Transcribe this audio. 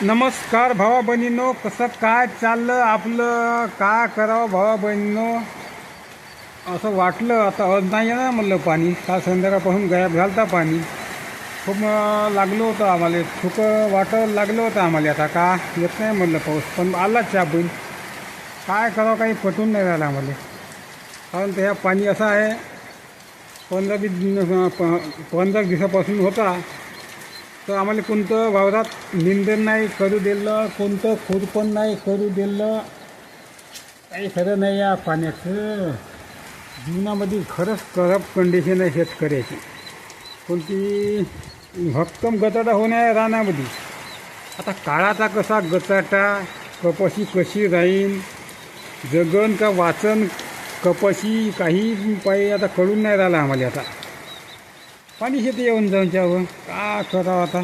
नमस्कार भावा बहिणींनो, कसं काय चाललं आपलं, काय करावं भावा बहिणींनो. असं वाटलं आता आज नाही आहे ना म्हणलं पाणी. काल संध्याकाळपासून गायब झालं पाणी. खूप लागलं होतं आम्हाला, खूप वाटायला लागलं होतं आम्हाला. आता का येत नाही म्हणलं पाऊस, पण आलाच चहा पण काय करावं काही पटून नाही राहिलं आम्हाला. कारण ते ह्या पाणी असं आहे 15 दिवसापासून होता. तर आम्हाला कोणतं वावरात निंदन नाही करू दिलं, कोणतं खुरपण नाही करू दिलं. काही खरं नाही या पाण्याचं. जीवनामध्ये खरंच करप्ट कंडिशन आहे शेतकऱ्याची. कोणती भक्कम गचाटा होण्या रानामध्ये. आता काळाचा कसा गचाटा, कपाशी कशी राहीन, जगन का वाचन कपाशी, काही पाहिजे आता कळून नाही राहिलं आम्हाला. आता पाणी शेती येऊन जाऊन का करावं आता.